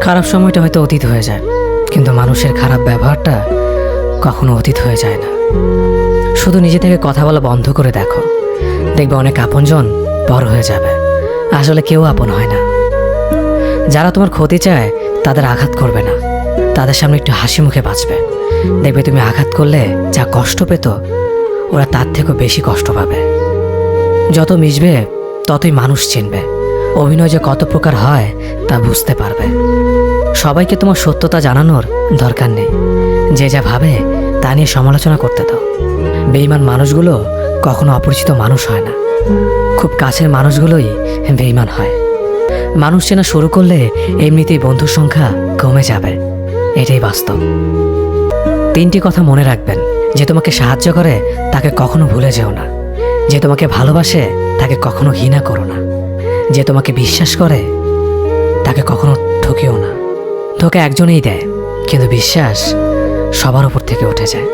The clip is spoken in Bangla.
খারাপ সময়টা হয়তো অতীত হয়ে যায়, কিন্তু মানুষের খারাপ ব্যবহারটা কখনো অতীত হয়ে যায় না। শুধু নিজে থেকে কথা বলা বন্ধ করে দেখো, দেখবে অনেক আপনজন পর হয়ে যাবে। আসলে কেউ আপন হয় না। যারা তোমার ক্ষতি চায় তাদের আঘাত করবে না, তাদের সামনে একটু হাসি মুখে বাঁচবে। দেখবে তুমি আঘাত করলে যা কষ্ট পেত, ওরা তার থেকেও বেশি কষ্ট পাবে। যত মিশবে ততই মানুষ চিনবে, অভিনয় যে কত প্রকার হয় তা বুঝতে পারবে। সবাইকে তোমার সত্যতা জানানোর দরকার নেই, যে যা ভাবে তা নিয়ে সমালোচনা করতে দাও। বেঈমান মানুষগুলো কখনো অপরিচিত মানুষ হয় না, খুব কাছের মানুষগুলোই বেঈমান হয়। মানুষ চেনা শুরু করলে এমনিতেই বন্ধুর সংখ্যা কমে যাবে, এটাই বাস্তব। 3টি কথা মনে রাখবেন: যে তোমাকে সাহায্য করে তাকে কখনো ভুলে যেও না, যে তোমাকে ভালোবাসে তাকে কখনো ঘৃণা করো না, যে তোমাকে বিশ্বাস করে তাকে কখনো ঠকিও না। ধোঁকা একজনেই দেয়, কিন্তু বিশ্বাস সবার উপর থেকে উঠে যায়।